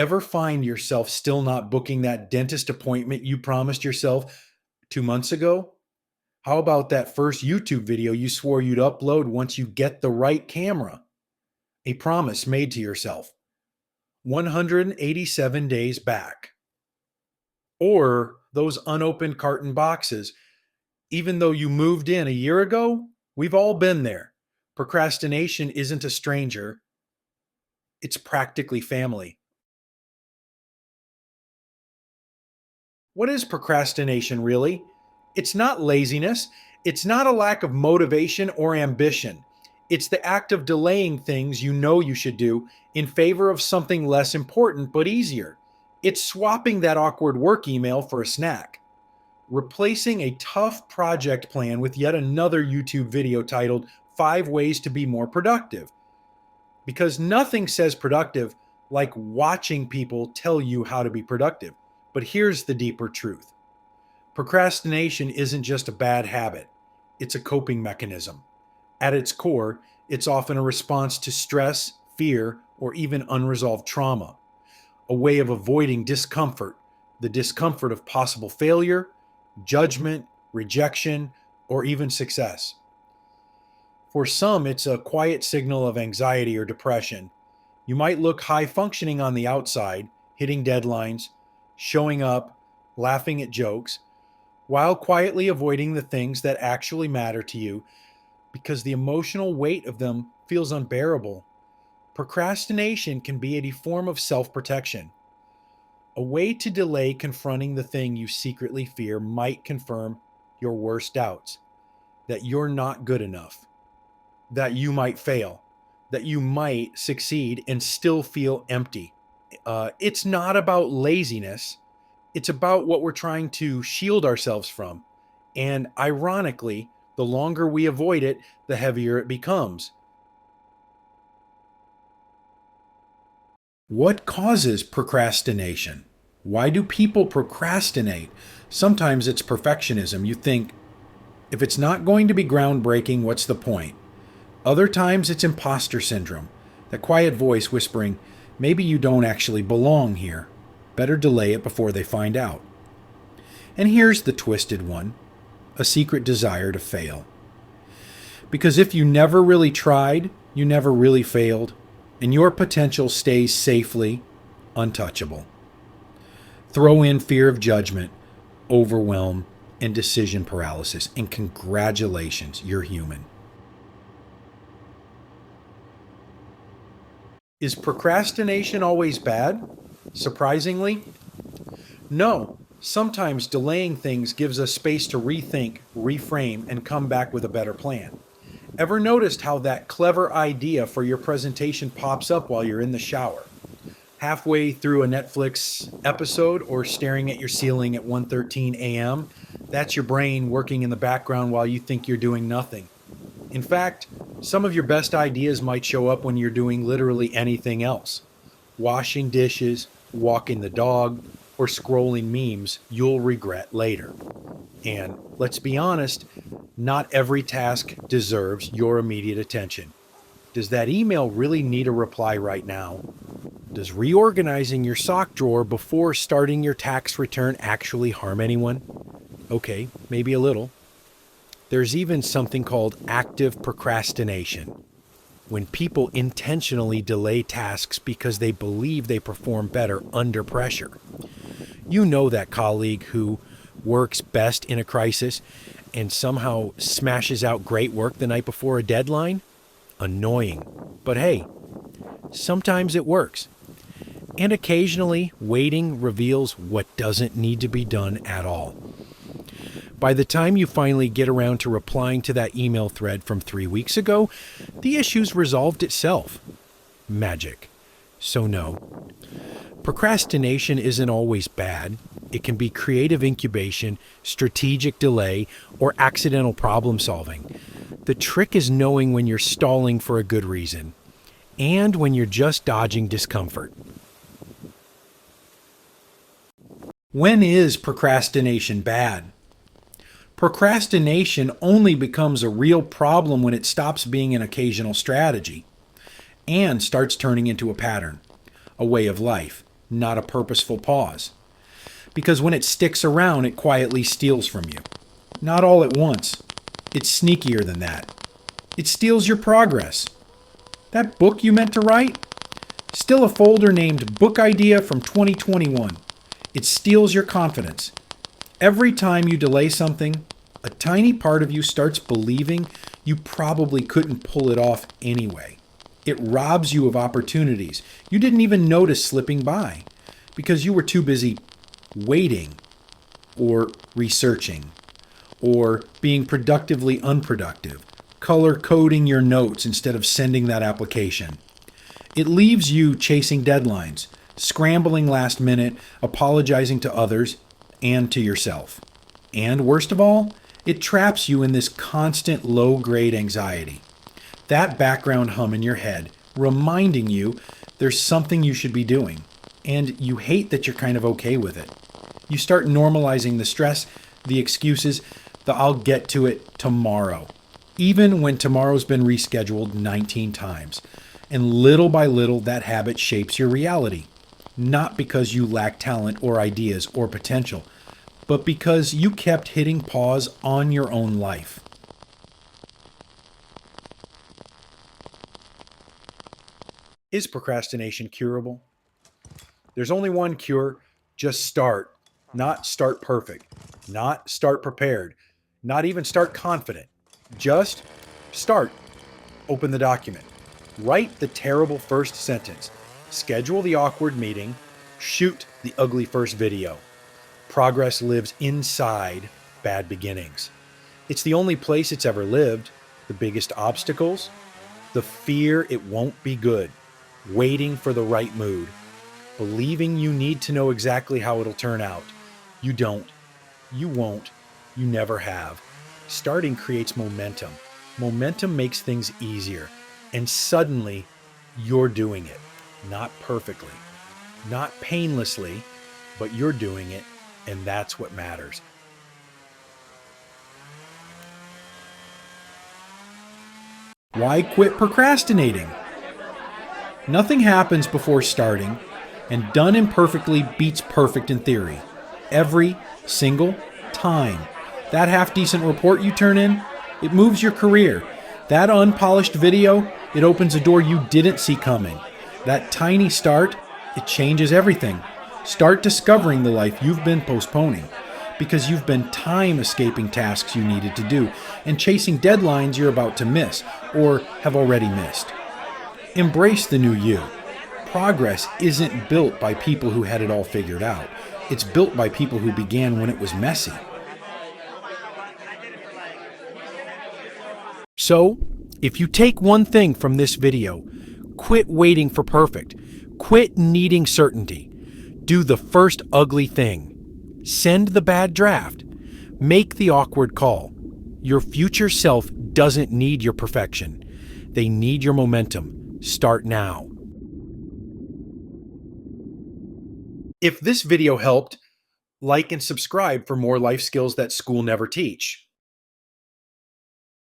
Ever find yourself still not booking that dentist appointment you promised yourself 2 months ago? How about that first YouTube video you swore you'd upload once you get the right camera? A promise made to yourself 187 days back. Or those unopened carton boxes. Even though you moved in a year ago, we've all been there. Procrastination isn't a stranger. It's practically family. What is procrastination really? It's not laziness. It's not a lack of motivation or ambition. It's the act of delaying things you know you should do in favor of something less important but easier. It's swapping that awkward work email for a snack. Replacing a tough project plan with yet another YouTube video titled 5 Ways to Be More Productive. Because nothing says productive like watching people tell you how to be productive. But here's the deeper truth. Procrastination isn't just a bad habit. It's a coping mechanism. At its core, it's often a response to stress, fear, or even unresolved trauma. A way of avoiding discomfort, the discomfort of possible failure, judgment, rejection, or even success. For some, it's a quiet signal of anxiety or depression. You might look high functioning on the outside, hitting deadlines, showing up, laughing at jokes, while quietly avoiding the things that actually matter to you because the emotional weight of them feels unbearable. Procrastination can be a form of self-protection. A way to delay confronting the thing you secretly fear might confirm your worst doubts, that you're not good enough, that you might fail, that you might succeed and still feel empty. It's not about laziness. It's about what we're trying to shield ourselves from. And ironically, the longer we avoid it, the heavier it becomes. What causes procrastination? Why do people procrastinate? Sometimes it's perfectionism. You think, if it's not going to be groundbreaking, what's the point? Other times it's imposter syndrome, that quiet voice whispering, maybe you don't actually belong here. Better delay it before they find out. And here's the twisted one, a secret desire to fail. Because if you never really tried, you never really failed, and your potential stays safely untouchable. Throw in fear of judgment, overwhelm, and decision paralysis, and congratulations, you're human. Is procrastination always bad? Surprisingly, no. Sometimes delaying things gives us space to rethink, reframe, and come back with a better plan. Ever noticed how that clever idea for your presentation pops up while you're in the shower? Halfway through a Netflix episode or staring at your ceiling at 1:13 a.m., that's your brain working in the background while you think you're doing nothing. In fact, some of your best ideas might show up when you're doing literally anything else. Washing dishes, walking the dog, or scrolling memes you'll regret later. And let's be honest, not every task deserves your immediate attention. Does that email really need a reply right now? Does reorganizing your sock drawer before starting your tax return actually harm anyone? Okay, maybe a little. There's even something called active procrastination, when people intentionally delay tasks because they believe they perform better under pressure. You know that colleague who works best in a crisis and somehow smashes out great work the night before a deadline? Annoying. But hey, sometimes it works. And occasionally, waiting reveals what doesn't need to be done at all. By the time you finally get around to replying to that email thread from 3 weeks ago, the issue's resolved itself. Magic. So no. Procrastination isn't always bad. It can be creative incubation, strategic delay, or accidental problem solving. The trick is knowing when you're stalling for a good reason, and when you're just dodging discomfort. When is procrastination bad? Procrastination only becomes a real problem when it stops being an occasional strategy and starts turning into a pattern, a way of life. not a purposeful pause. Because when it sticks around, it quietly steals from you. Not all at once. It's sneakier than that. It steals your progress. That book you meant to write? Still a folder named Book Idea from 2021. It steals your confidence. Every time you delay something, a tiny part of you starts believing you probably couldn't pull it off anyway. It robs you of opportunities you didn't even notice slipping by because you were too busy waiting or researching or being productively unproductive, color coding your notes instead of sending that application. It leaves you chasing deadlines, scrambling last minute, apologizing to others and to yourself. And worst of all, it traps you in this constant low-grade anxiety. That background hum in your head reminding you there's something you should be doing, and you hate that you're kind of okay with it. You start normalizing the stress, the excuses, the I'll get to it tomorrow, even when tomorrow's been rescheduled 19 times. And little by little, that habit shapes your reality. Not because you lack talent or ideas or potential, but because you kept hitting pause on your own life. Is procrastination curable? There's only one cure. Just start. Not start perfect. Not start prepared. Not even start confident. Just start. Open the document. Write the terrible first sentence. Schedule the awkward meeting. Shoot the ugly first video. Progress lives inside bad beginnings. It's the only place it's ever lived. The biggest obstacles? The fear it won't be good. Waiting for the right mood. Believing you need to know exactly how it'll turn out. You don't. You won't. You never have. Starting creates momentum. Momentum makes things easier. And suddenly, you're doing it. Not perfectly. Not painlessly, but you're doing it, and that's what matters. Why quit procrastinating? Nothing happens before starting, and done imperfectly beats perfect in theory. Every single time. That half-decent report you turn in, it moves your career. That unpolished video, it opens a door you didn't see coming. That tiny start, it changes everything. Start discovering the life you've been postponing because you've been time escaping tasks you needed to do and chasing deadlines you're about to miss or have already missed. Embrace the new you. Progress isn't built by people who had it all figured out. It's built by people who began when it was messy. So, if you take one thing from this video, quit waiting for perfect. Quit needing certainty. Do the first ugly thing. Send the bad draft. Make the awkward call. Your future self doesn't need your perfection. They need your momentum. Start now. If this video helped, like and subscribe for more life skills that school never teach.